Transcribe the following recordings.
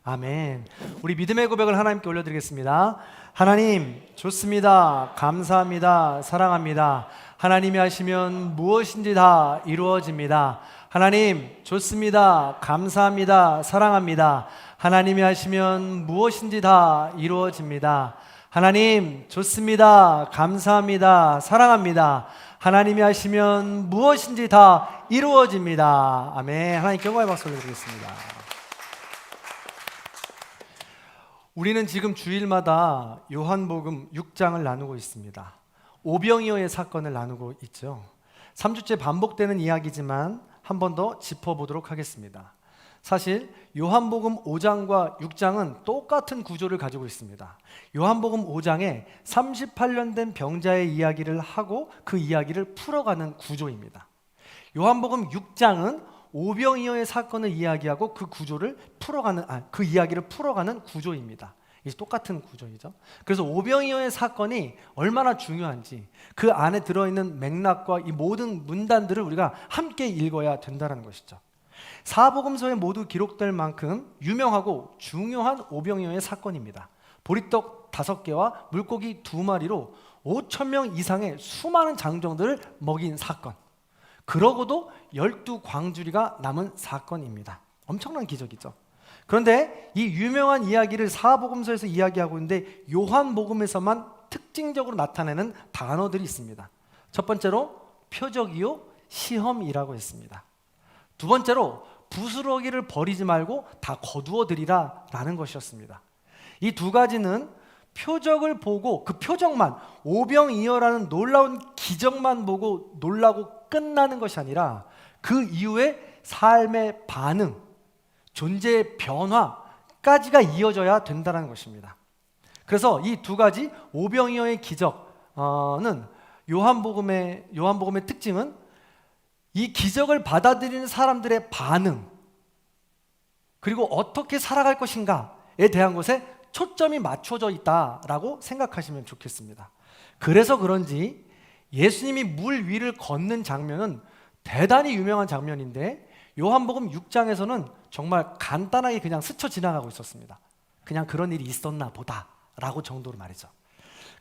아멘. 우리 믿음의 고백을 하나님께 올려드리겠습니다. 하나님, 좋습니다. 감사합니다. 사랑합니다. 하나님이 하시면 무엇인지 다 이루어집니다. 하나님, 좋습니다. 감사합니다. 사랑합니다. 하나님이 하시면 무엇인지 다 이루어집니다. 하나님, 좋습니다. 감사합니다. 사랑합니다. 하나님이 하시면 무엇인지 다 이루어집니다. 아멘. 하나님께 영광의 박수 올려드리겠습니다. 우리는 지금 주일마다 요한복음 6장을 나누고 있습니다. 오병이어의 사건을 나누고 있죠. 3주째 반복되는 이야기지만 한 번 더 짚어보도록 하겠습니다. 사실 요한복음 5장과 6장은 똑같은 구조를 가지고 있습니다. 요한복음 5장에 38년 된 병자의 이야기를 하고 그 이야기를 풀어가는 구조입니다. 요한복음 6장은 오병이어의 사건을 이야기하고 그 이야기를 풀어가는 구조입니다. 이게 똑같은 구조이죠. 그래서 오병이어의 사건이 얼마나 중요한지 그 안에 들어있는 맥락과 이 모든 문단들을 우리가 함께 읽어야 된다는 것이죠. 사복음서에 모두 기록될 만큼 유명하고 중요한 오병이어의 사건입니다. 보리떡 5개와 물고기 2마리로 5,000명 이상의 수많은 장정들을 먹인 사건. 그러고도 12광주리가 남은 사건입니다. 엄청난 기적이죠. 그런데 이 유명한 이야기를 사복음서에서 이야기하고 있는데 요한복음에서만 특징적으로 나타내는 단어들이 있습니다. 첫 번째로 표적이요 시험이라고 했습니다. 두 번째로 부스러기를 버리지 말고 다 거두어들이라 라는 것이었습니다. 이 두 가지는 표적을 보고 그 표적만 오병이어라는 놀라운 기적만 보고 놀라고 끝나는 것이 아니라 그 이후에 삶의 반응, 존재의 변화까지가 이어져야 된다는 것입니다. 그래서 이 두 가지 오병이어의 기적은 요한복음의 특징은 이 기적을 받아들이는 사람들의 반응 그리고 어떻게 살아갈 것인가에 대한 것에 초점이 맞춰져 있다라고 생각하시면 좋겠습니다. 그래서 그런지 예수님이 물 위를 걷는 장면은 대단히 유명한 장면인데 요한복음 6장에서는 정말 간단하게 그냥 스쳐 지나가고 있었습니다. 그냥 그런 일이 있었나 보다라고 정도로 말이죠.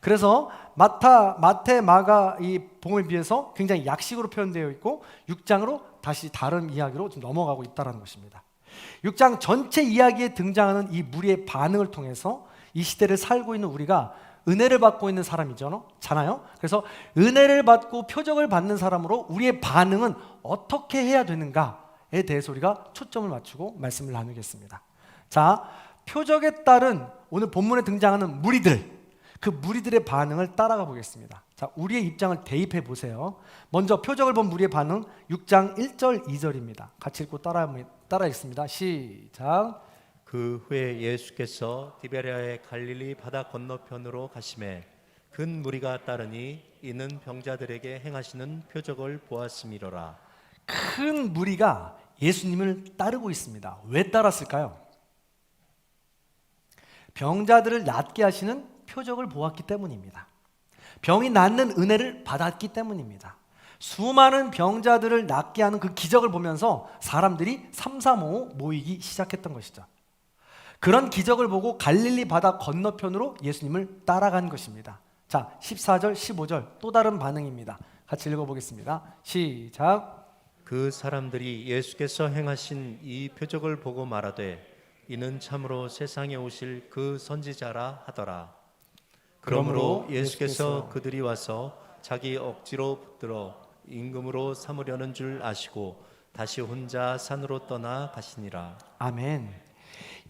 그래서 마태, 마가 이 복음에 비해서 굉장히 약식으로 표현되어 있고 6장으로 다시 다른 이야기로 좀 넘어가고 있다는 것입니다. 6장 전체 이야기에 등장하는 이 무리의 반응을 통해서 이 시대를 살고 있는 우리가 은혜를 받고 있는 사람이잖아요. 그래서 은혜를 받고 표적을 받는 사람으로 우리의 반응은 어떻게 해야 되는가에 대해서 우리가 초점을 맞추고 말씀을 나누겠습니다. 자, 표적에 따른 오늘 본문에 등장하는 무리들, 그 무리들의 반응을 따라가 보겠습니다. 자, 우리의 입장을 대입해 보세요. 먼저 표적을 본 무리의 반응 6장 1절 2절입니다. 같이 읽고 따라 읽습니다. 시작. 그 후에 예수께서 디베랴의 갈릴리 바다 건너편으로 가시매 큰 무리가 따르니 이는 병자들에게 행하시는 표적을 보았음이로라. 큰 무리가 예수님을 따르고 있습니다. 왜 따랐을까요? 병자들을 낫게 하시는 표적을 보았기 때문입니다. 병이 낫는 은혜를 받았기 때문입니다. 수많은 병자들을 낫게 하는 그 기적을 보면서 사람들이 삼삼오오 모이기 시작했던 것이죠. 그런 기적을 보고 갈릴리 바다 건너편으로 예수님을 따라간 것입니다. 자, 14절, 15절 또 다른 반응입니다. 같이 읽어보겠습니다. 시작. 그 사람들이 예수께서 행하신 이 표적을 보고 말하되 이는 참으로 세상에 오실 그 선지자라 하더라. 그러므로 예수께서 그들이 와서 자기 억지로 붙들어 임금으로 삼으려는 줄 아시고 다시 혼자 산으로 떠나 가시니라. 아멘.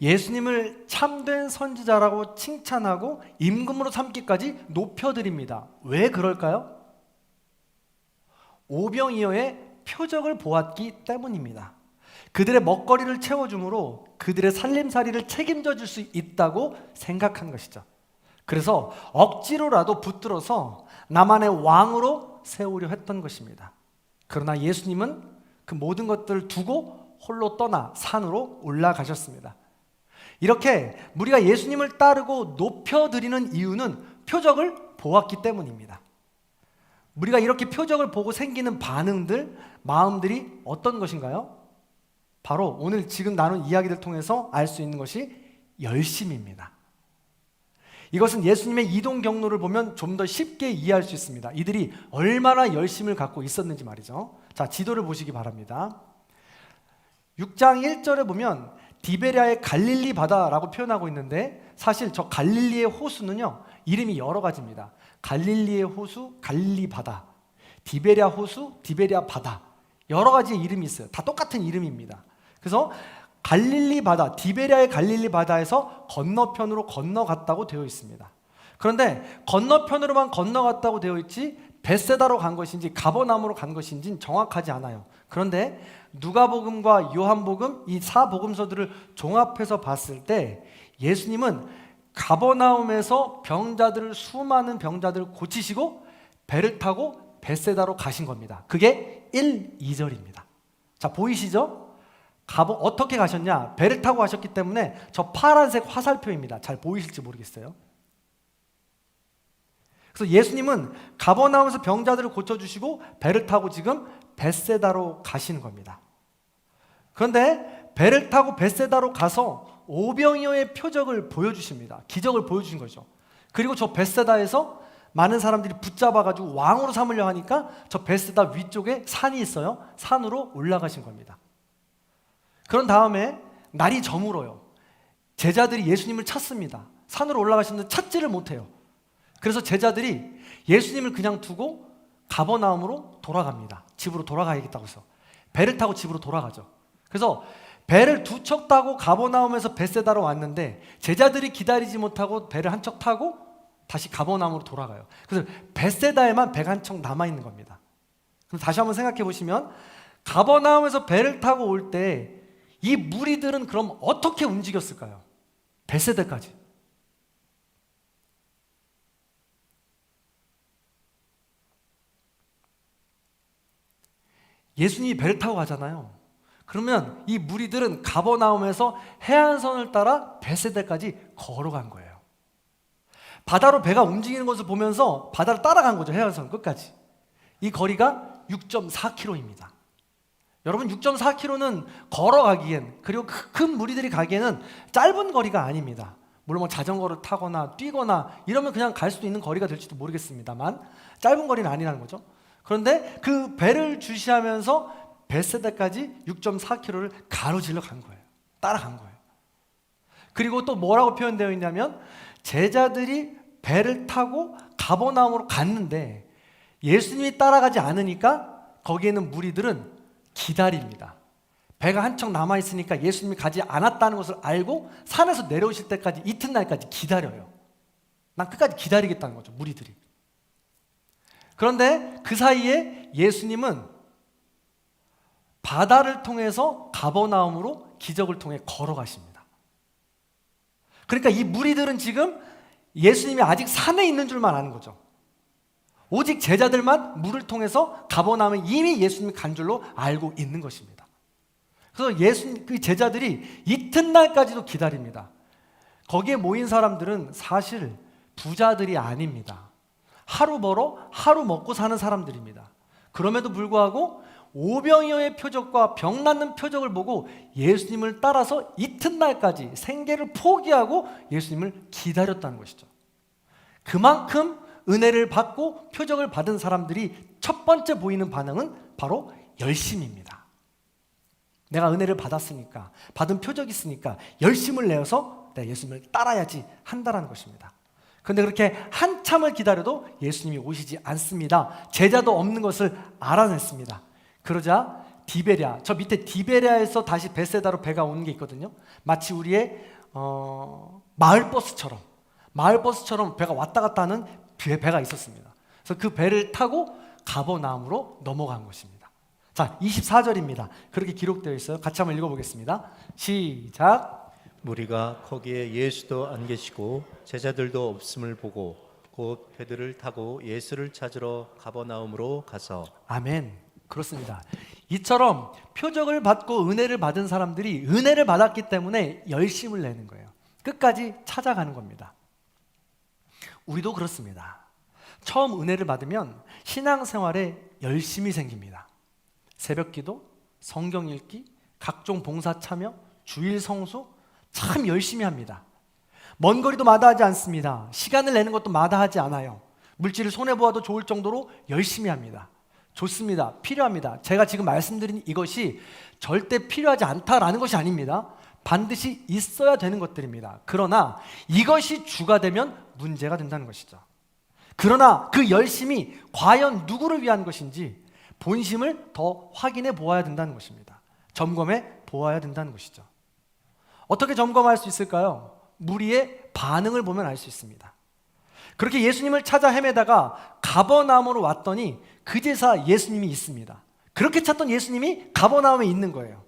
예수님을 참된 선지자라고 칭찬하고 임금으로 삼기까지 높여드립니다. 왜 그럴까요? 오병이어의 표적을 보았기 때문입니다. 그들의 먹거리를 채워줌으로 그들의 살림살이를 책임져 줄 수 있다고 생각한 것이죠. 그래서 억지로라도 붙들어서 나만의 왕으로 세우려 했던 것입니다. 그러나 예수님은 그 모든 것들을 두고 홀로 떠나 산으로 올라가셨습니다. 이렇게 우리가 예수님을 따르고 높여드리는 이유는 표적을 보았기 때문입니다. 우리가 이렇게 표적을 보고 생기는 반응들, 마음들이 어떤 것인가요? 바로 오늘 지금 나눈 이야기를 통해서 알 수 있는 것이 열심입니다. 이것은 예수님의 이동 경로를 보면 좀 더 쉽게 이해할 수 있습니다. 이들이 얼마나 열심을 갖고 있었는지 말이죠. 자, 지도를 보시기 바랍니다. 6장 1절에 보면 디베랴의 갈릴리 바다라고 표현하고 있는데, 사실 저 갈릴리의 호수는요, 이름이 여러 가지입니다. 갈릴리의 호수, 갈릴리 바다, 디베랴 호수, 디베랴 바다, 여러 가지의 이름이 있어요. 다 똑같은 이름입니다. 그래서 갈릴리 바다, 디베랴의 갈릴리 바다에서 건너편으로 건너갔다고 되어 있습니다. 그런데 건너편으로만 건너갔다고 되어 있지 벳세다로 간 것인지 가버나움으로 간 것인지는 정확하지 않아요. 그런데 누가복음과 요한복음, 이 사복음서들을 종합해서 봤을 때 예수님은 가버나움에서 병자들을, 수많은 병자들을 고치시고 배를 타고 벳세다로 가신 겁니다. 그게 1, 2절입니다. 자, 보이시죠? 어떻게 가셨냐? 배를 타고 가셨기 때문에 저 파란색 화살표입니다. 잘 보이실지 모르겠어요. 그래서 예수님은 가버나움에서 병자들을 고쳐주시고 배를 타고 지금 벳세다로 가시는 겁니다. 그런데 배를 타고 벳세다로 가서 오병이어의 표적을 보여주십니다. 기적을 보여주신 거죠. 그리고 저 벳세다에서 많은 사람들이 붙잡아가지고 왕으로 삼으려 하니까 저 벳세다 위쪽에 산이 있어요. 산으로 올라가신 겁니다. 그런 다음에 날이 저물어요. 제자들이 예수님을 찾습니다. 산으로 올라가시는데 찾지를 못해요. 그래서 제자들이 예수님을 그냥 두고 가버나움으로 돌아갑니다. 집으로 돌아가야겠다고 해서 배를 타고 집으로 돌아가죠. 그래서 배를 두 척 타고 가버나움에서 벳세다로 왔는데 제자들이 기다리지 못하고 배를 한 척 타고 다시 가버나움으로 돌아가요. 그래서 벳세다에만 배가 한 척 남아있는 겁니다. 그럼 다시 한번 생각해 보시면 가버나움에서 배를 타고 올 때 이 무리들은 그럼 어떻게 움직였을까요? 벳세다까지. 예수님이 배를 타고 가잖아요. 그러면 이 무리들은 가버나움에서 해안선을 따라 벳세다까지 걸어간 거예요. 바다로 배가 움직이는 것을 보면서 바다를 따라간 거죠. 해안선 끝까지. 이 거리가 6.4km입니다. 여러분, 6.4km는 걸어가기엔, 그리고 큰 무리들이 가기에는 짧은 거리가 아닙니다. 물론 뭐 자전거를 타거나 뛰거나 이러면 그냥 갈 수도 있는 거리가 될지도 모르겠습니다만 짧은 거리는 아니라는 거죠. 그런데 그 배를 주시하면서 벳세다까지 6.4km를 가로질러 간 거예요. 따라간 거예요. 그리고 또 뭐라고 표현되어 있냐면 제자들이 배를 타고 가버나움으로 갔는데 예수님이 따라가지 않으니까 거기에는 무리들은 기다립니다. 배가 한 척 남아있으니까 예수님이 가지 않았다는 것을 알고 산에서 내려오실 때까지, 이튿날까지 기다려요. 난 끝까지 기다리겠다는 거죠, 무리들이. 그런데 그 사이에 예수님은 바다를 통해서 가버나움으로 기적을 통해 걸어가십니다. 그러니까 이 무리들은 지금 예수님이 아직 산에 있는 줄만 아는 거죠. 오직 제자들만 물을 통해서 가버나움에 이미 예수님이 간 줄로 알고 있는 것입니다. 그래서 그 제자들이 이튿날까지도 기다립니다. 거기에 모인 사람들은 사실 부자들이 아닙니다. 하루 벌어 하루 먹고 사는 사람들입니다. 그럼에도 불구하고 오병이어의 표적과 병 낫는 표적을 보고 예수님을 따라서 이튿날까지 생계를 포기하고 예수님을 기다렸다는 것이죠. 그만큼 은혜를 받고 표적을 받은 사람들이 첫 번째 보이는 반응은 바로 열심입니다. 내가 은혜를 받았으니까, 받은 표적이 있으니까 열심을 내어서 내가 예수님을 따라야지 한다는 것입니다. 그런데 그렇게 한참을 기다려도 예수님이 오시지 않습니다. 제자도 없는 것을 알아냈습니다. 그러자 디베랴, 저 밑에 디베랴에서 다시 벳세다로 배가 오는 게 있거든요. 마치 우리의 마을버스처럼 배가 왔다 갔다 하는 배가 있었습니다. 그래서 그 배를 타고 가버나움으로 넘어간 것입니다. 자, 24절입니다. 그렇게 기록되어 있어요. 같이 한번 읽어보겠습니다. 시작. 무리가 거기에 예수도 안 계시고 제자들도 없음을 보고 곧 배들을 타고 예수를 찾으러 가버나움으로 가서. 아멘. 그렇습니다. 이처럼 표적을 받고 은혜를 받은 사람들이 은혜를 받았기 때문에 열심을 내는 거예요. 끝까지 찾아가는 겁니다. 우리도 그렇습니다. 처음 은혜를 받으면 신앙생활에 열심이 생깁니다. 새벽기도, 성경 읽기, 각종 봉사 참여, 주일 성수 참 열심히 합니다. 먼 거리도 마다하지 않습니다. 시간을 내는 것도 마다하지 않아요. 물질을 손해보아도 좋을 정도로 열심히 합니다. 좋습니다. 필요합니다. 제가 지금 말씀드린 이것이 절대 필요하지 않다라는 것이 아닙니다. 반드시 있어야 되는 것들입니다. 그러나 이것이 주가 되면 문제가 된다는 것이죠. 그러나 그 열심이 과연 누구를 위한 것인지 본심을 더 확인해 보아야 된다는 것입니다. 점검해 보아야 된다는 것이죠. 어떻게 점검할 수 있을까요? 무리의 반응을 보면 알 수 있습니다. 그렇게 예수님을 찾아 헤매다가 가버나움으로 왔더니 그제서 예수님이 있습니다. 그렇게 찾던 예수님이 가버나움에 있는 거예요.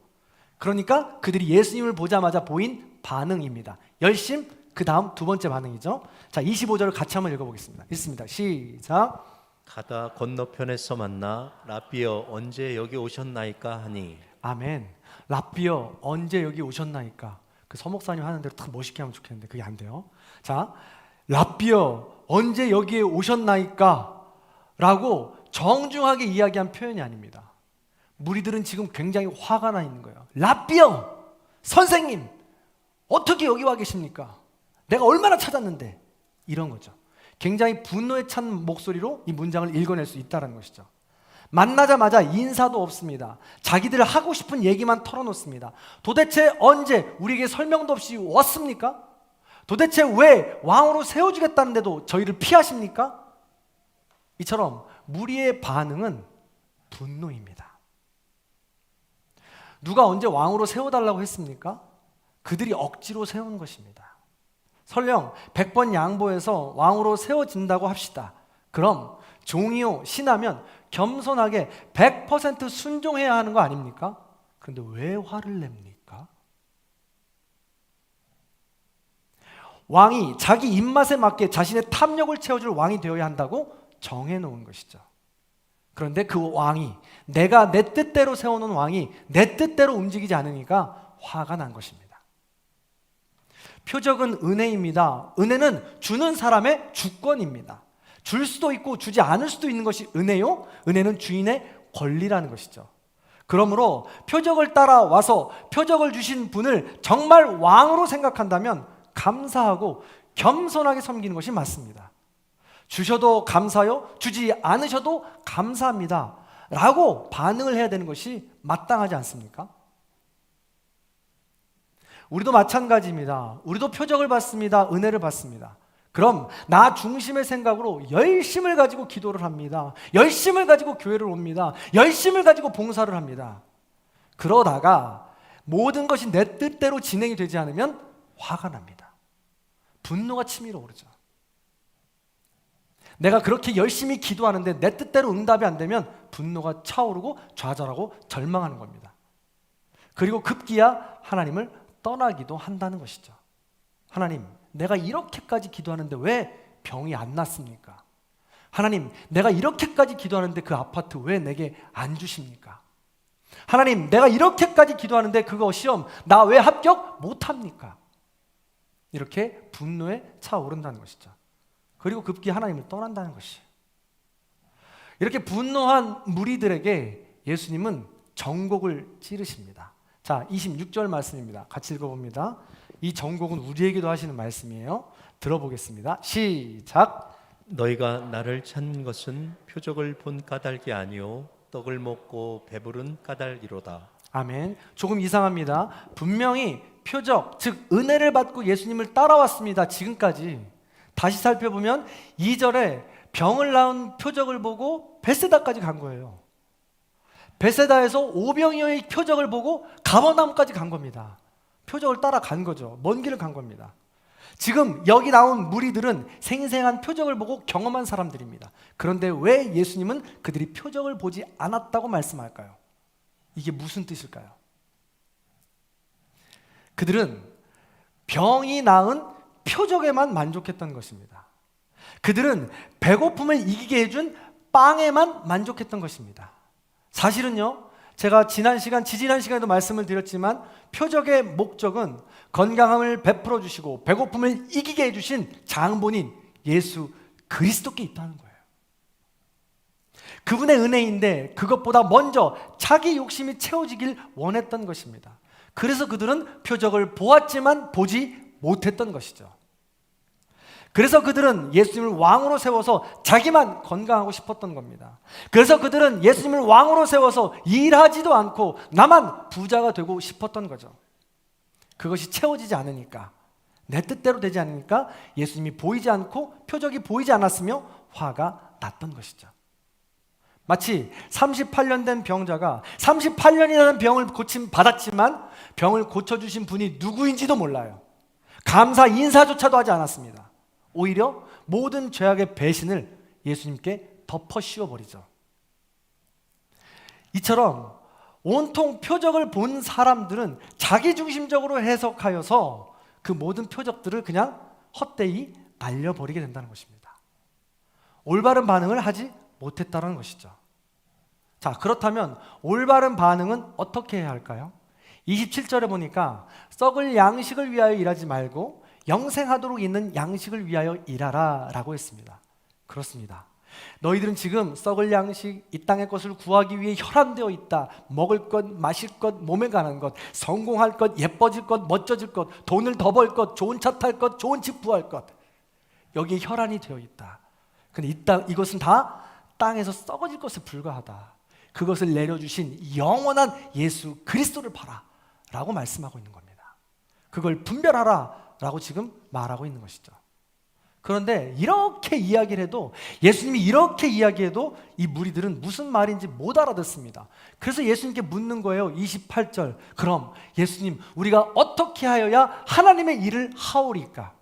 그러니까 그들이 예수님을 보자마자 보인 반응입니다. 열심, 그 다음 두 번째 반응이죠. 자, 25절을 같이 한번 읽어보겠습니다. 읽습니다. 시작. 가다 건너편에서 만나 라비여 언제 여기 오셨나이까 하니. 아멘. 라비여 언제 여기 오셨나이까. 그 서목사님 하는 대로 딱 멋있게 하면 좋겠는데 그게 안 돼요. 자, 라비여 언제 여기에 오셨나이까 라고 정중하게 이야기한 표현이 아닙니다. 무리들은 지금 굉장히 화가 나 있는 거예요. 라비여 선생님 어떻게 여기 와 계십니까? 내가 얼마나 찾았는데. 이런 거죠. 굉장히 분노에 찬 목소리로 이 문장을 읽어낼 수 있다는 것이죠. 만나자마자 인사도 없습니다. 자기들 하고 싶은 얘기만 털어놓습니다. 도대체 언제 우리에게 설명도 없이 왔습니까? 도대체 왜 왕으로 세워주겠다는데도 저희를 피하십니까? 이처럼 무리의 반응은 분노입니다. 누가 언제 왕으로 세워달라고 했습니까? 그들이 억지로 세운 것입니다. 설령 100번 양보해서 왕으로 세워진다고 합시다. 그럼 종이요 신하면 겸손하게 100% 순종해야 하는 거 아닙니까? 그런데 왜 화를 냅니까? 왕이 자기 입맛에 맞게 자신의 탐욕을 채워줄 왕이 되어야 한다고 정해놓은 것이죠. 그런데 그 왕이, 내가 내 뜻대로 세워놓은 왕이 내 뜻대로 움직이지 않으니까 화가 난 것입니다. 표적은 은혜입니다. 은혜는 주는 사람의 주권입니다. 줄 수도 있고 주지 않을 수도 있는 것이 은혜요. 은혜는 주인의 권리라는 것이죠. 그러므로 표적을 따라와서 표적을 주신 분을 정말 왕으로 생각한다면 감사하고 겸손하게 섬기는 것이 맞습니다. 주셔도 감사요, 주지 않으셔도 감사합니다 라고 반응을 해야 되는 것이 마땅하지 않습니까? 우리도 마찬가지입니다. 우리도 표적을 받습니다. 은혜를 받습니다. 그럼 나 중심의 생각으로 열심을 가지고 기도를 합니다. 열심을 가지고 교회를 옵니다. 열심을 가지고 봉사를 합니다. 그러다가 모든 것이 내 뜻대로 진행이 되지 않으면 화가 납니다. 분노가 치밀어 오르죠. 내가 그렇게 열심히 기도하는데 내 뜻대로 응답이 안 되면 분노가 차오르고 좌절하고 절망하는 겁니다. 그리고 급기야 하나님을 떠나기도 한다는 것이죠. 하나님, 내가 이렇게까지 기도하는데 왜 병이 안 낫습니까? 하나님, 내가 이렇게까지 기도하는데 그 아파트 왜 내게 안 주십니까? 하나님, 내가 이렇게까지 기도하는데 그거 시험 나 왜 합격 못합니까? 이렇게 분노에 차오른다는 것이죠. 그리고 급기 하나님을 떠난다는 것이에요. 이렇게 분노한 무리들에게 예수님은 정곡을 찌르십니다. 자, 26절 말씀입니다. 같이 읽어봅니다. 이 정곡은 우리에게도 하시는 말씀이에요. 들어보겠습니다. 시작. 너희가 나를 찾는 것은 표적을 본 까닭이 아니요 떡을 먹고 배부른 까닭이로다. 아멘. 조금 이상합니다. 분명히 표적, 즉 은혜를 받고 예수님을 따라왔습니다. 지금까지. 다시 살펴보면 2절에 병을 낳은 표적을 보고 베세다까지 간 거예요. 베세다에서 오병이어의 표적을 보고 가버나움까지 간 겁니다. 표적을 따라간 거죠. 먼 길을 간 겁니다. 지금 여기 나온 무리들은 생생한 표적을 보고 경험한 사람들입니다. 그런데 왜 예수님은 그들이 표적을 보지 않았다고 말씀할까요? 이게 무슨 뜻일까요? 그들은 병이 나은 표적에만 만족했던 것입니다. 그들은 배고픔을 이기게 해준 빵에만 만족했던 것입니다. 사실은요, 제가 지지난 시간에도 말씀을 드렸지만 표적의 목적은 건강함을 베풀어 주시고 배고픔을 이기게 해주신 장본인 예수 그리스도께 있다는 거예요. 그분의 은혜인데 그것보다 먼저 자기 욕심이 채워지길 원했던 것입니다. 그래서 그들은 표적을 보았지만 보지 못했던 것이죠. 그래서 그들은 예수님을 왕으로 세워서 자기만 건강하고 싶었던 겁니다. 그래서 그들은 예수님을 왕으로 세워서 일하지도 않고 나만 부자가 되고 싶었던 거죠. 그것이 채워지지 않으니까, 내 뜻대로 되지 않으니까 예수님이 보이지 않고 표적이 보이지 않았으며 화가 났던 것이죠. 마치 38년 된 병자가 38년이라는 병을 고침 받았지만 병을 고쳐주신 분이 누구인지도 몰라요. 감사 인사조차도 하지 않았습니다. 오히려 모든 죄악의 배신을 예수님께 덮어 씌워버리죠. 이처럼 온통 표적을 본 사람들은 자기중심적으로 해석하여서 그 모든 표적들을 그냥 헛되이 날려버리게 된다는 것입니다. 올바른 반응을 하지 못했다는 것이죠. 자, 그렇다면 올바른 반응은 어떻게 해야 할까요? 27절에 보니까 썩을 양식을 위하여 일하지 말고 영생하도록 있는 양식을 위하여 일하라 라고 했습니다. 그렇습니다. 너희들은 지금 썩을 양식, 이 땅의 것을 구하기 위해 혈안되어 있다. 먹을 것, 마실 것, 몸에 관한 것, 성공할 것, 예뻐질 것, 멋져질 것, 돈을 더 벌 것, 좋은 차 탈 것, 좋은 집 구할 것, 여기에 혈안이 되어 있다. 근데 이것은 다 땅에서 썩어질 것에 불과하다. 그것을 내려주신 영원한 예수 그리스도를 봐라 라고 말씀하고 있는 겁니다. 그걸 분별하라 라고 지금 말하고 있는 것이죠. 그런데 이렇게 이야기를 해도, 예수님이 이렇게 이야기해도 이 무리들은 무슨 말인지 못 알아듣습니다. 그래서 예수님께 묻는 거예요. 28절, 그럼 예수님, 우리가 어떻게 하여야 하나님의 일을 하오리까?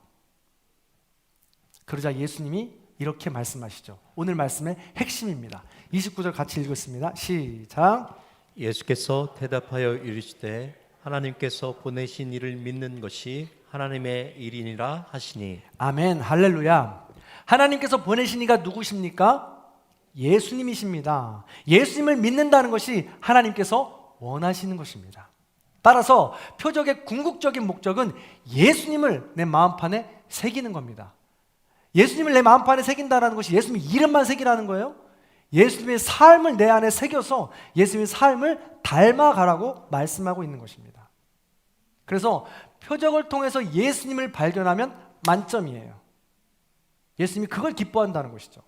그러자 예수님이 이렇게 말씀하시죠. 오늘 말씀의 핵심입니다. 29절 같이 읽겠습니다. 시작. 예수께서 대답하여 이르시되 하나님께서 보내신 이를 믿는 것이 하나님의 일이니라 하시니. 아멘, 할렐루야. 하나님께서 보내신 이가 누구십니까? 예수님이십니다. 예수님을 믿는다는 것이 하나님께서 원하시는 것입니다. 따라서 표적의 궁극적인 목적은 예수님을 내 마음판에 새기는 겁니다. 예수님을 내 마음판에 새긴다는 것이 예수님의 이름만 새기라는 거예요. 예수님의 삶을 내 안에 새겨서 예수님의 삶을 닮아가라고 말씀하고 있는 것입니다. 그래서 표적을 통해서 예수님을 발견하면 만점이에요. 예수님이 그걸 기뻐한다는 것이죠.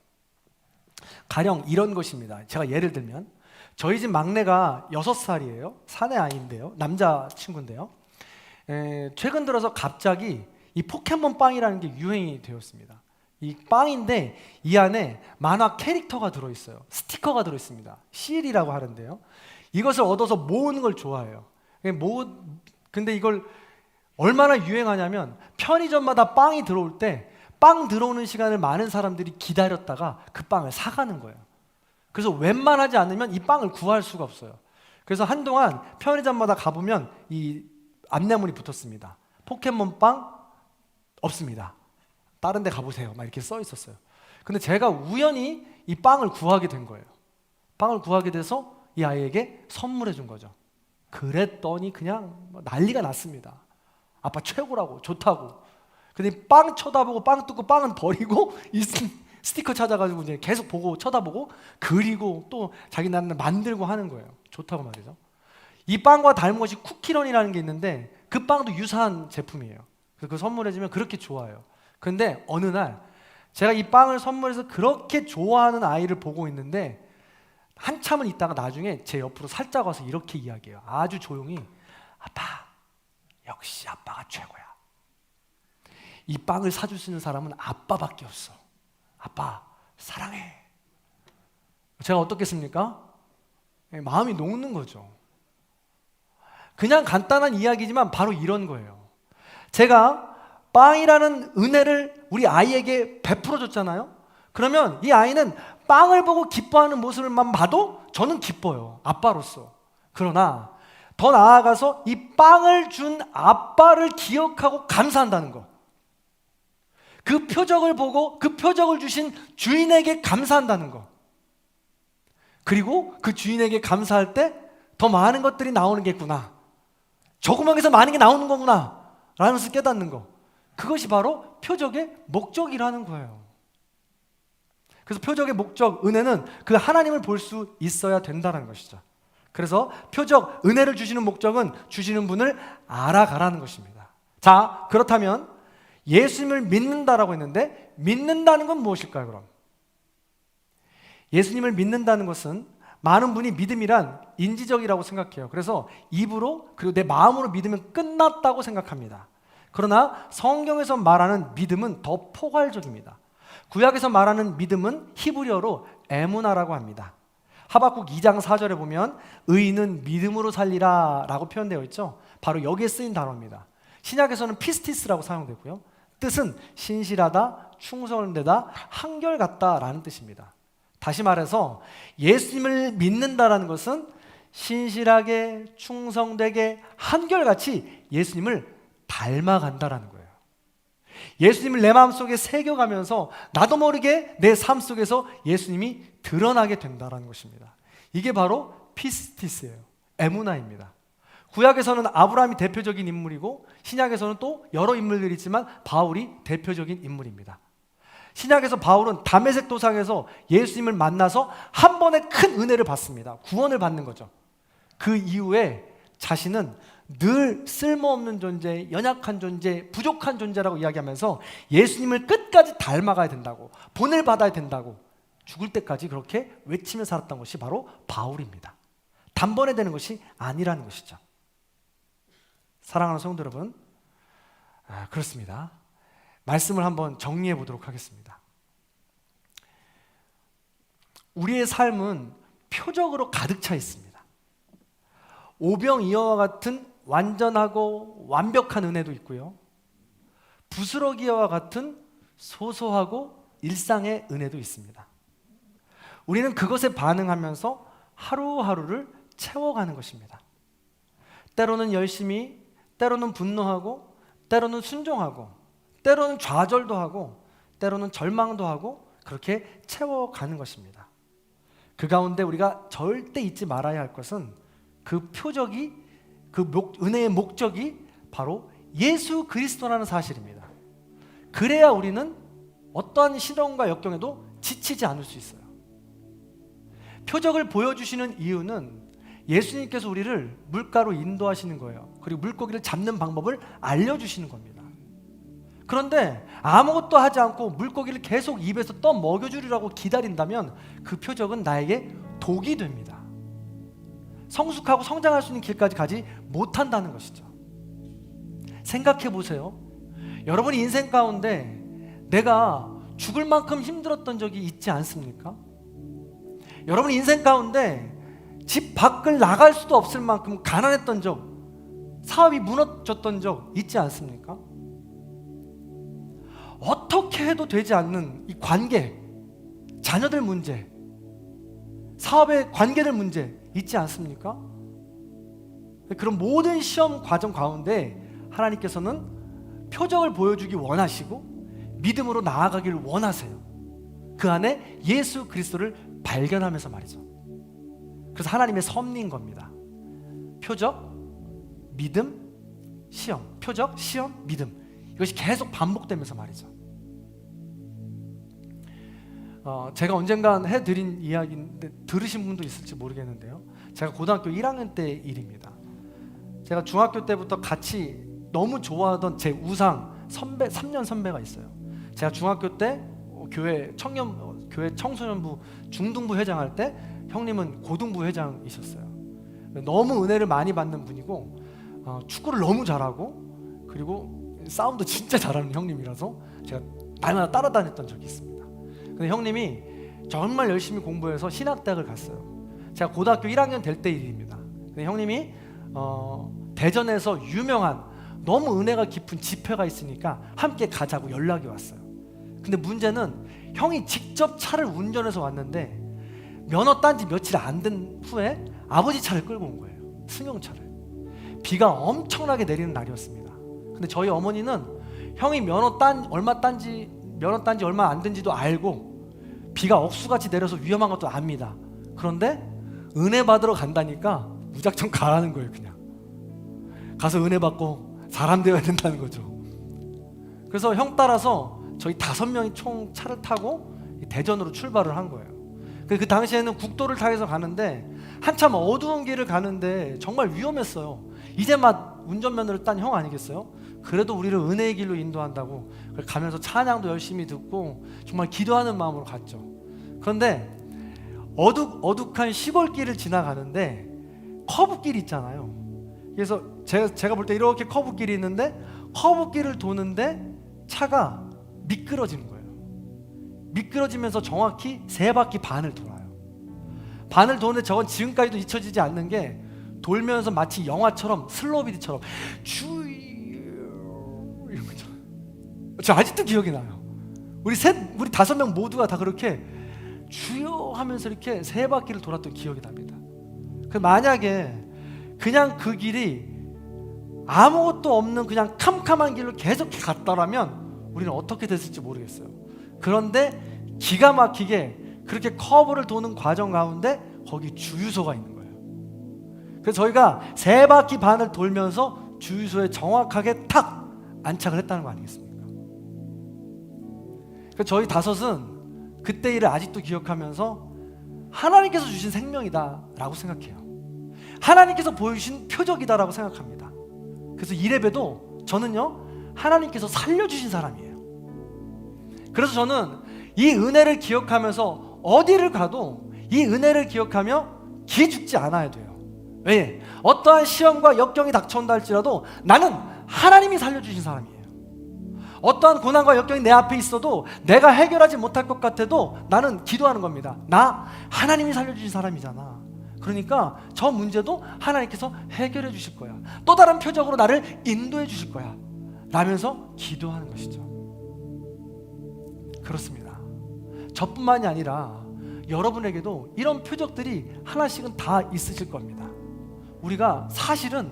가령 이런 것입니다. 제가 예를 들면 저희 집 막내가 6살이에요. 사내 아이인데요. 남자 친구인데요. 최근 들어서 갑자기 이 포켓몬 빵이라는 게 유행이 되었습니다. 이 빵인데 이 안에 만화 캐릭터가 들어있어요. 스티커가 들어있습니다. CL이라고 하는데요. 이것을 얻어서 모으는 걸 좋아해요. 근데 이걸 얼마나 유행하냐면 편의점마다 빵이 들어올 때 빵 들어오는 시간을 많은 사람들이 기다렸다가 그 빵을 사가는 거예요. 그래서 웬만하지 않으면 이 빵을 구할 수가 없어요. 그래서 한동안 편의점마다 가보면 이 안내문이 붙었습니다. 포켓몬 빵 없습니다. 다른 데 가보세요. 막 이렇게 써 있었어요. 근데 제가 우연히 이 빵을 구하게 된 거예요. 빵을 구하게 돼서 이 아이에게 선물해 준 거죠. 그랬더니 그냥 난리가 났습니다. 아빠 최고라고, 좋다고. 근데 빵 쳐다보고 빵 뜯고 빵은 버리고 이 스티커 찾아가지고 이제 계속 보고 쳐다보고 그리고 또 자기 나름대로 만들고 하는 거예요. 좋다고 말이죠. 이 빵과 닮은 것이 쿠키런이라는 게 있는데 그 빵도 유사한 제품이에요. 그래서 그 선물해주면 그렇게 좋아해요. 근데 어느 날 제가 이 빵을 선물해서 그렇게 좋아하는 아이를 보고 있는데 한참은 있다가 나중에 제 옆으로 살짝 와서 이렇게 이야기해요. 아주 조용히, 아빠, 역시 아빠가 최고야. 이 빵을 사줄 수 있는 사람은 아빠밖에 없어. 아빠 사랑해. 제가 어떻겠습니까? 마음이 녹는 거죠. 그냥 간단한 이야기지만 바로 이런 거예요. 제가 빵이라는 은혜를 우리 아이에게 베풀어 줬잖아요. 그러면 이 아이는 빵을 보고 기뻐하는 모습을만 봐도 저는 기뻐요. 아빠로서. 그러나 더 나아가서 이 빵을 준 아빠를 기억하고 감사한다는 거. 그 표적을 보고 그 표적을 주신 주인에게 감사한다는 거. 그리고 그 주인에게 감사할 때 더 많은 것들이 나오는 게 있구나. 조그맣게서 많은 게 나오는 거구나 라는 것을 깨닫는 거. 그것이 바로 표적의 목적이라는 거예요. 그래서 표적의 목적, 은혜는 그 하나님을 볼 수 있어야 된다는 것이죠. 그래서 표적, 은혜를 주시는 목적은 주시는 분을 알아가라는 것입니다. 자, 그렇다면 예수님을 믿는다라고 했는데 믿는다는 건 무엇일까요, 그럼? 예수님을 믿는다는 것은 많은 분이 믿음이란 인지적이라고 생각해요. 그래서 입으로 그리고 내 마음으로 믿으면 끝났다고 생각합니다. 그러나 성경에서 말하는 믿음은 더 포괄적입니다. 구약에서 말하는 믿음은 히브리어로 에무나라고 합니다. 하박국 2장 4절에 보면 의인은 믿음으로 살리라 라고 표현되어 있죠. 바로 여기에 쓰인 단어입니다. 신약에서는 피스티스라고 사용되고요. 뜻은 신실하다, 충성되다, 한결같다 라는 뜻입니다. 다시 말해서 예수님을 믿는다라는 것은 신실하게, 충성되게, 한결같이 예수님을 닮아간다라는 거예요. 예수님을 내 마음속에 새겨가면서 나도 모르게 내 삶 속에서 예수님이 드러나게 된다라는 것입니다. 이게 바로 피스티스예요. 에무나입니다. 구약에서는 아브라함이 대표적인 인물이고 신약에서는 또 여러 인물들이 있지만 바울이 대표적인 인물입니다. 신약에서 바울은 다메섹 도상에서 예수님을 만나서 한 번에 큰 은혜를 받습니다. 구원을 받는 거죠. 그 이후에 자신은 늘 쓸모없는 존재, 연약한 존재, 부족한 존재라고 이야기하면서 예수님을 끝까지 닮아가야 된다고, 본을 받아야 된다고 죽을 때까지 그렇게 외치며 살았던 것이 바로 바울입니다. 단번에 되는 것이 아니라는 것이죠. 사랑하는 성도 여러분, 그렇습니다. 말씀을 한번 정리해 보도록 하겠습니다. 우리의 삶은 표적으로 가득 차 있습니다. 오병이어와 같은 완전하고 완벽한 은혜도 있고요. 부스러기와 같은 소소하고 일상의 은혜도 있습니다. 우리는 그것에 반응하면서 하루하루를 채워가는 것입니다. 때로는 열심히, 때로는 분노하고, 때로는 순종하고, 때로는 좌절도 하고, 때로는 절망도 하고 그렇게 채워가는 것입니다. 그 가운데 우리가 절대 잊지 말아야 할 것은 그 표적이, 은혜의 목적이 바로 예수 그리스도라는 사실입니다. 그래야 우리는 어떠한 시련과 역경에도 지치지 않을 수 있어요. 표적을 보여주시는 이유는 예수님께서 우리를 물가로 인도하시는 거예요. 그리고 물고기를 잡는 방법을 알려주시는 겁니다. 그런데 아무것도 하지 않고 물고기를 계속 입에서 떠먹여주리라고 기다린다면 그 표적은 나에게 독이 됩니다. 성숙하고 성장할 수 있는 길까지 가지 못한다는 것이죠. 생각해 보세요. 여러분이 인생 가운데 내가 죽을 만큼 힘들었던 적이 있지 않습니까? 여러분 인생 가운데 집 밖을 나갈 수도 없을 만큼 가난했던 적, 사업이 무너졌던 적 있지 않습니까? 어떻게 해도 되지 않는 이 관계, 자녀들 문제, 사업의 관계들 문제 있지 않습니까? 그런 모든 시험 과정 가운데 하나님께서는 표적을 보여주기 원하시고 믿음으로 나아가기를 원하세요. 그 안에 예수 그리스도를 발견하면서 말이죠. 그래서 하나님의 섭리인 겁니다. 표적, 믿음, 시험. 표적, 시험, 믿음. 이것이 계속 반복되면서 말이죠. 제가 언젠간 해드린 이야기인데 들으신 분도 있을지 모르겠는데요. 제가 고등학교 1학년 때 일입니다. 제가 중학교 때부터 같이 너무 좋아하던 제 우상 선배, 3년 선배가 있어요. 제가 중학교 때 교회 청소년부 중등부 회장할 때 형님은 고등부 회장이셨어요. 너무 은혜를 많이 받는 분이고 축구를 너무 잘하고 그리고 싸움도 진짜 잘하는 형님이라서 제가 날마다 따라다녔던 적이 있습니다. 근데 형님이 정말 열심히 공부해서 신학대학을 갔어요. 제가 고등학교 1학년 될 때 일입니다. 근데 형님이 대전에서 유명한 너무 은혜가 깊은 집회가 있으니까 함께 가자고 연락이 왔어요. 근데 문제는 형이 직접 차를 운전해서 왔는데 면허 딴 지 며칠 안 된 후에 아버지 차를 끌고 온 거예요. 승용차를. 비가 엄청나게 내리는 날이었습니다. 근데 저희 어머니는 형이 면허 딴지 얼마 안 된지도 알고 비가 억수같이 내려서 위험한 것도 압니다. 그런데 은혜 받으러 간다니까 무작정 가라는 거예요. 그냥 가서 은혜 받고 사람 되어야 된다는 거죠. 그래서 형 따라서 저희 5명이 총 차를 타고 대전으로 출발을 한 거예요. 그 당시에는 국도를 타서 가는데 한참 어두운 길을 가는데 정말 위험했어요. 이제 막 운전면허를 딴 형 아니겠어요? 그래도 우리를 은혜의 길로 인도한다고 가면서 찬양도 열심히 듣고 정말 기도하는 마음으로 갔죠. 그런데 어둑한 시골길을 지나가는데 커브길이 있잖아요. 그래서 제가 볼 때 이렇게 커브길이 있는데 커브길을 도는데 차가 미끄러지는 거예요. 미끄러지면서 정확히 3바퀴 반을 돌아요. 반을 도는데 저건 지금까지도 잊혀지지 않는 게 돌면서 마치 영화처럼 슬로비디처럼 주의 이런 거죠. 저 아직도 기억이 나요. 우리 5명 모두가 다 그렇게 주여 하면서 이렇게 3바퀴를 돌았던 기억이 납니다. 만약에 그냥 그 길이 아무것도 없는 그냥 캄캄한 길로 계속 갔더라면 우리는 어떻게 됐을지 모르겠어요. 그런데 기가 막히게 그렇게 커브를 도는 과정 가운데 거기 주유소가 있는 거예요. 그래서 저희가 3바퀴 반을 돌면서 주유소에 정확하게 탁 안착을 했다는 거 아니겠습니까? 그래서 저희 5은 그때 일을 아직도 기억하면서 하나님께서 주신 생명이다 라고 생각해요. 하나님께서 보여주신 표적이다 라고 생각합니다. 그래서 이래봬도 저는요 하나님께서 살려주신 사람이에요. 그래서 저는 이 은혜를 기억하면서 어디를 가도 이 은혜를 기억하며 기죽지 않아야 돼요. 왜? 어떠한 시험과 역경이 닥쳐온다 할지라도 나는 하나님이 살려주신 사람이에요. 어떠한 고난과 역경이 내 앞에 있어도 내가 해결하지 못할 것 같아도 나는 기도하는 겁니다. 나 하나님이 살려주신 사람이잖아. 그러니까 저 문제도 하나님께서 해결해 주실 거야. 또 다른 표적으로 나를 인도해 주실 거야 라면서 기도하는 것이죠. 그렇습니다. 저뿐만이 아니라 여러분에게도 이런 표적들이 하나씩은 다 있으실 겁니다. 우리가 사실은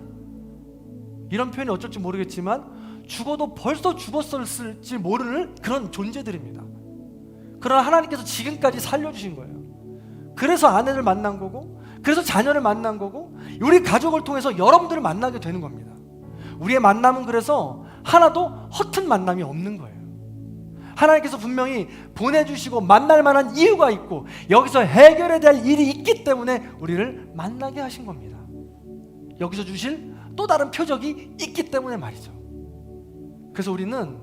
이런 표현이 어쩔지 모르겠지만 죽어도 벌써 죽었을지 모르는 그런 존재들입니다. 그러나 하나님께서 지금까지 살려주신 거예요. 그래서 아내를 만난 거고, 그래서 자녀를 만난 거고, 우리 가족을 통해서 여러분들을 만나게 되는 겁니다. 우리의 만남은 그래서 하나도 허튼 만남이 없는 거예요. 하나님께서 분명히 보내주시고 만날 만한 이유가 있고 여기서 해결해야 될 일이 있기 때문에 우리를 만나게 하신 겁니다. 여기서 주실 또 다른 표적이 있기 때문에 말이죠. 그래서 우리는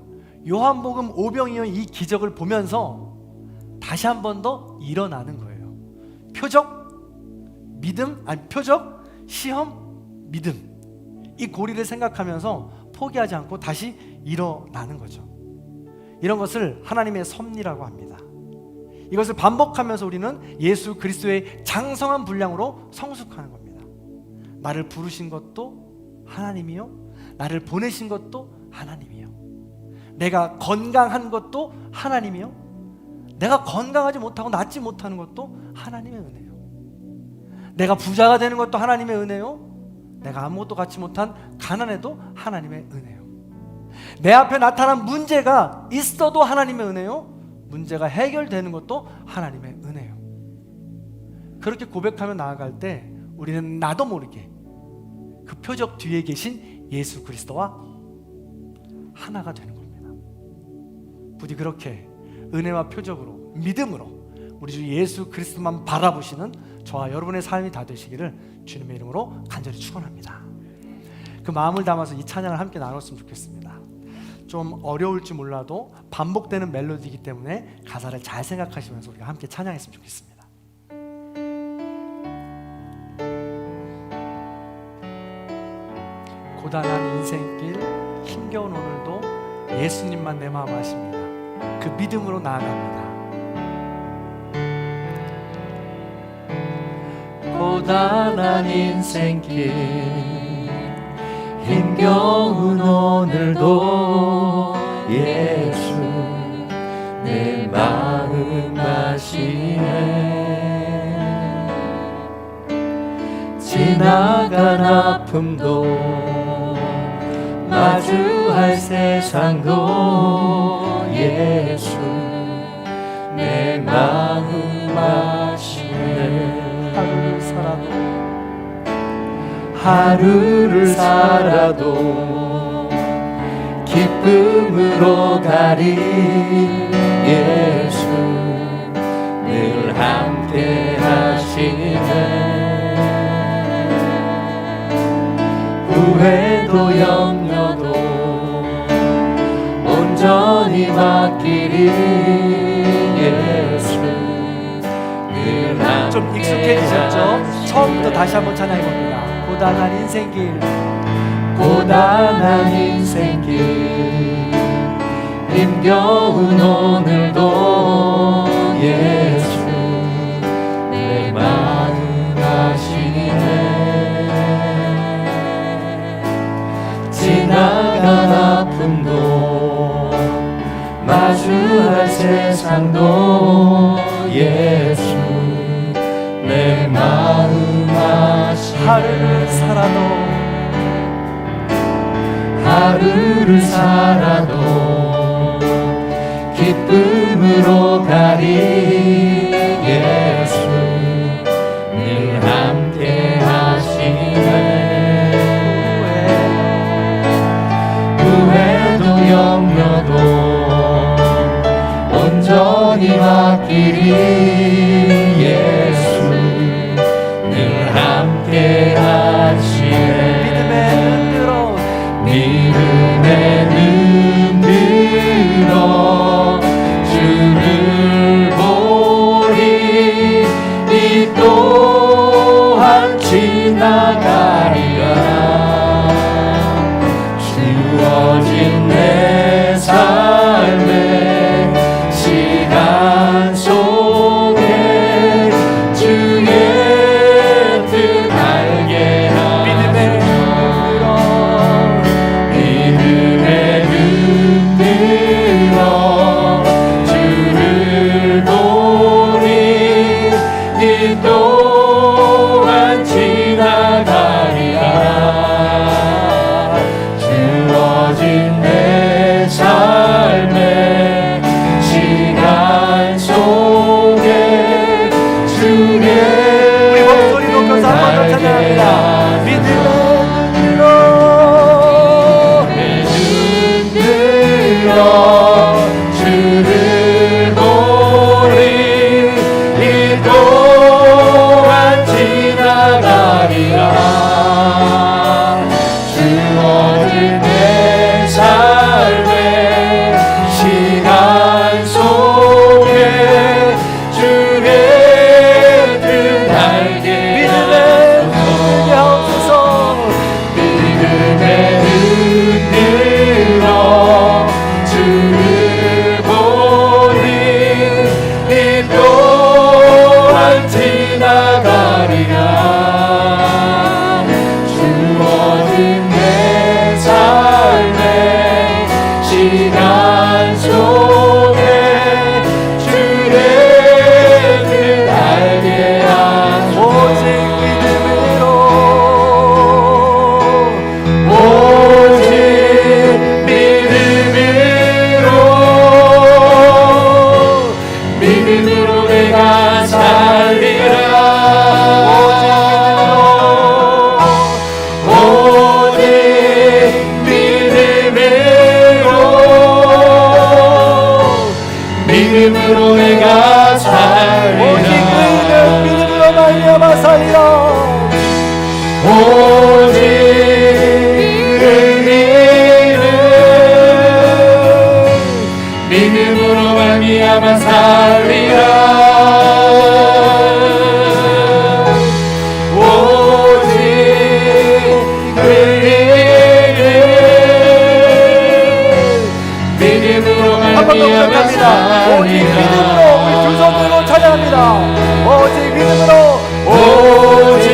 요한복음 오병이어 이 기적을 보면서 다시 한 번 더 일어나는 거예요. 표적, 믿음, 아니 표적, 시험, 믿음. 이 고리를 생각하면서 포기하지 않고 다시 일어나는 거죠. 이런 것을 하나님의 섭리라고 합니다. 이것을 반복하면서 우리는 예수 그리스도의 장성한 분량으로 성숙하는 겁니다. 나를 부르신 것도 하나님이요, 나를 보내신 것도 하나님이요, 내가 건강한 것도 하나님이요, 내가 건강하지 못하고 낫지 못하는 것도 하나님의 은혜요, 내가 부자가 되는 것도 하나님의 은혜요, 내가 아무것도 갖지 못한 가난해도 하나님의 은혜요, 내 앞에 나타난 문제가 있어도 하나님의 은혜요, 문제가 해결되는 것도 하나님의 은혜요. 그렇게 고백하며 나아갈 때 우리는 나도 모르게 그 표적 뒤에 계신 예수 그리스도와 하나가 되는 겁니다. 부디 그렇게 은혜와 표적으로 믿음으로 우리 주 예수 그리스도만 바라보시는 저와 여러분의 삶이 다 되시기를 주님의 이름으로 간절히 축원합니다. 그 마음을 담아서 이 찬양을 함께 나눴으면 좋겠습니다. 좀 어려울지 몰라도 반복되는 멜로디이기 때문에 가사를 잘 생각하시면서 우리가 함께 찬양했으면 좋겠습니다. 고단한 인생길, 힘겨운 오늘도 예수님만 내 마음 아십니다. 그 믿음으로 나아갑니다. 고단한 인생길, 힘겨운 오늘도 예수 내 마음 아시네. 지나간 아픔도 마주할 세상도 예수 내 마음 아시네. 하루를 살아도 기쁨으로 가리 예수 늘 함께 하시네. 후회도 염려도 온전히 맡기리 예수 늘 좀 함께 익숙해지셨죠? 하시네. 처음부터 다시 한번 찬양해 봅니다. 고단한 인생길, 고단한 인생길 힘겨운 오늘도 예수 내 마음 아시네. 지나간 아픔도 마주할 세상도 예수 내 마음 아시네. 하루를 살아도 하루를 살아도 기쁨으로 가리 예수 늘 함께 하시네. 후회도 염려도 온전히 맡기리 예수 늘 함께 하시네. 믿음의 눈 들어 주를 보리 이 또한 지나가리라. 주어진 내 삶의 시간 속에 주의 뜻 알게 하소서. 믿음의 눈 들어 주를 보리 이 또한 지나가리라. 주어진 내 삶의 시간 속에 주의 우리 목소리 높여서 한 번 더 찬양합니다. 믿음의 눈으로 주를 보리 이 또한 지나가리라. 주어진 내 삶의 시간 속에 주의 뜻 알게 하소서. 믿음의 눈 들어 주를 보리 이 또한 지나가리라. 주어진 내 삶의 시간 속에 주의 뜻 알게 하소서. 오직 믿음으로 오직 믿음으로 내가 살리라. 오직 믿음으로 내가 살리라. 오직 의인은 믿음으로 말미암아 살리라. 오직 의인은 믿음으로 말미암아 살리라. 오직 의인은 믿음으로 한 번 더 말미암아 부탁합니다. 오직 믿음으로 우리 두 손 들고 찬양합니다. 오직 믿음으로 오직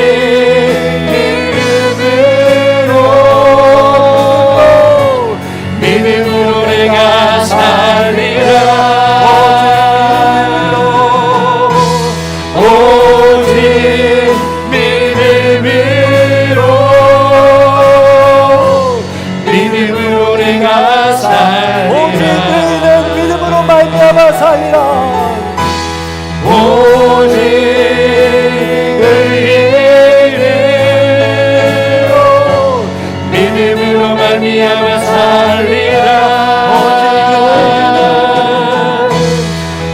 믿음으로 내가 살리라. 오직 믿음으로 내가 오직 살리라. 의인은 믿음으로 말미암아 살리라. 오직 의인은 믿음으로 말미암아 살리라.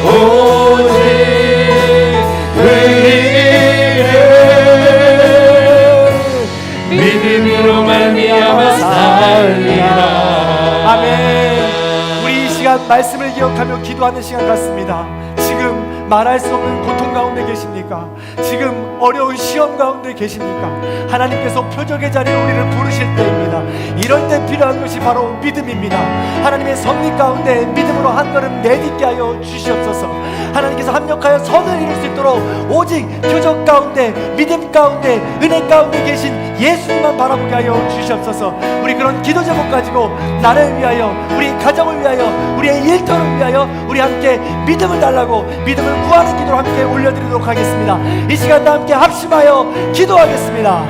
오직 의인은 믿음으로 말미암아 살리라. 아멘. 우리 이 위대한 말씀을 기억하며 기도하는 시간 같습니다. 지금 말할 수 없는 고통 가운데 계십니까? 지금 어려운 시험 가운데 계십니까? 하나님께서 표적의 자리에 우리를 부르실 때입니다. 이럴 때 필요한 것이 바로 믿음입니다. 하나님의 섭리 가운데 믿음으로 한 걸음 내딛게 하여 주시옵소서. 하나님께서 합력하여 선을 이룰 수 있도록 오직 표적 가운데, 믿음 가운데, 은혜 가운데 계신 예수님만 바라보게 하여 주시옵소서. 우리 그런 기도 제목 가지고 나를 위하여, 우리 가정을 위하여, 우리의 일터를 위하여 우리 함께 믿음을 달라고, 믿음을 구하는 기도를 함께 올려드리도록 하겠습니다. 이 시간 다 함께 합심하여 기도하겠습니다.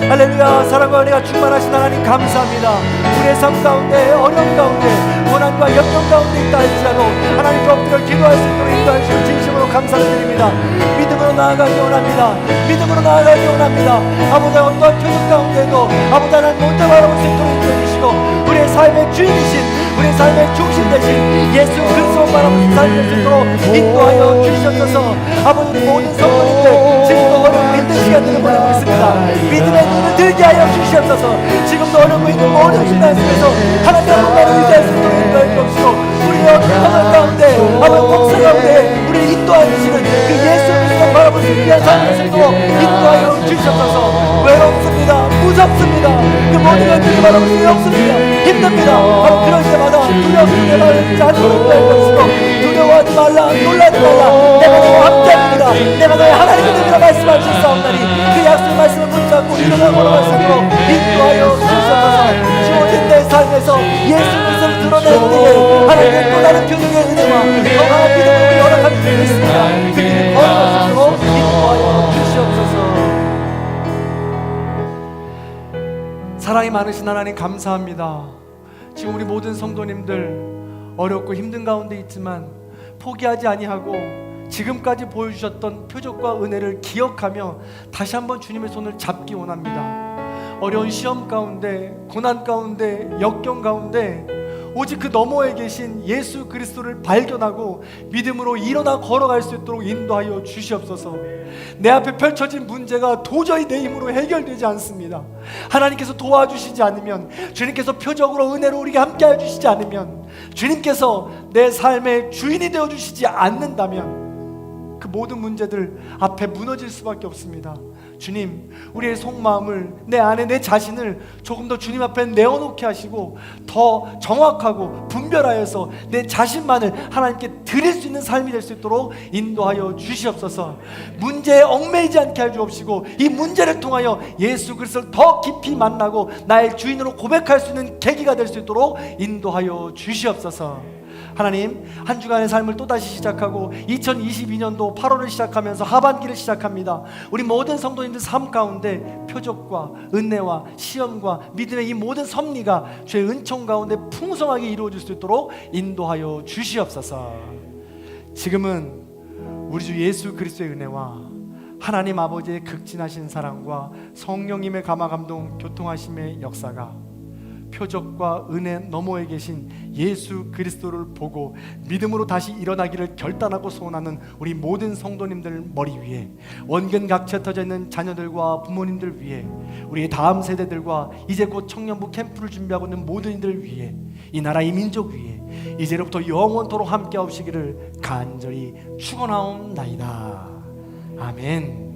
할렐루야. 사랑과 은혜가 충만하신 하나님 감사합니다. 우리의 삶 가운데, 어려움 가운데, 고난과 역경 가운데 있다 할지라도 하나님께 엎드려 기도할 수 있도록 인도해 주시고 진심으로 감사를 드립니다. 믿음으로 나아가기 원합니다. 믿음으로 나아가기 원합니다. 아버지, 어떤 표적 가운데도 아버지 하나님 먼저 바라볼 수 있도록 인도해 주시고 우리의 삶의 주인이신, 우리의 삶의 중심 되신 예수 그리스도 바라보는 삶이 될 수 있도록 인도하여 주시옵소서. 아버지, 모든 성도님들 지금도 어렵고 힘든 시간들을 보내고 있습니다. 믿음의 눈을 들게 하여 주시옵소서. 지금도 어렵고 있는 모든 순간 속에서 하나님의 은혜를 위대할 수 있도록 인도해 주옵시고 우리의 어떤 가운데, 아버지 복수 가운데 우리를 인도하여 주시는 그 예수 그리스도 바라볼 수 있는 삶이 될 수 있도록 인도하여 주시옵소서. 외롭습니다. 무섭습니다. 그 모든 것들을 바라볼 수 없습니다. 힘듭니다. 바로 그럴 때마다 두려움을 말하지 않도록 하시고 두려워하지 말라, 놀라지 말라, 내가 너와 함께합니다. 내가 너의 하나님의 님이라 말씀할 수 있사옵나니 그 약속의 말씀을 붙잡고 일어나 걸어갈 수 있도록 인도하여 주시옵소서. 주어진 내 삶에서 예수 그리스도를 드러낼 때에 하나님의 또 다른 표적의 은혜와 더 강한 믿음으로 허락할 수 있습니다. 그 길을 걸어갈 수 있도록 인도하여 주시옵소서. 사랑이 많으신 하나님 감사합니다. 지금 우리 모든 성도님들 어렵고 힘든 가운데 있지만 포기하지 아니하고 지금까지 보여주셨던 표적과 은혜를 기억하며 다시 한번 주님의 손을 잡기 원합니다. 어려운 시험 가운데, 고난 가운데, 역경 가운데 오직 그 너머에 계신 예수 그리스도를 발견하고 믿음으로 일어나 걸어갈 수 있도록 인도하여 주시옵소서. 내 앞에 펼쳐진 문제가 도저히 내 힘으로 해결되지 않습니다. 하나님께서 도와주시지 않으면, 주님께서 표적으로 은혜로 우리에게 함께해 주시지 않으면, 주님께서 내 삶의 주인이 되어주시지 않는다면 그 모든 문제들 앞에 무너질 수밖에 없습니다. 주님, 우리의 속마음을, 내 안에 내 자신을 조금 더 주님 앞에 내어놓게 하시고 더 정확하고 분별하여서 내 자신만을 하나님께 드릴 수 있는 삶이 될 수 있도록 인도하여 주시옵소서. 문제에 얽매이지 않게 해 주옵시고 이 문제를 통하여 예수 그리스도를 더 깊이 만나고 나의 주인으로 고백할 수 있는 계기가 될 수 있도록 인도하여 주시옵소서. 하나님, 한 주간의 삶을 또다시 시작하고 2022년도 8월을 시작하면서 하반기를 시작합니다. 우리 모든 성도님들 삶 가운데 표적과 은혜와 시험과 믿음의 이 모든 섭리가 주의 은총 가운데 풍성하게 이루어질 수 있도록 인도하여 주시옵소서. 지금은 우리 주 예수 그리스도의 은혜와 하나님 아버지의 극진하신 사랑과 성령님의 감화 감동 교통하심의 역사가 표적과 은혜 너머에 계신 예수 그리스도를 보고 믿음으로 다시 일어나기를 결단하고 소원하는 우리 모든 성도님들 머리 위에, 원근 각처에 터져 있는 자녀들과 부모님들 위에, 우리의 다음 세대들과 이제 곧 청년부 캠프를 준비하고 있는 모든 이들 위에, 이 나라 이 민족 위에 이제로부터 영원토록 함께 하시기를 간절히 축원하옵나이다. 아멘.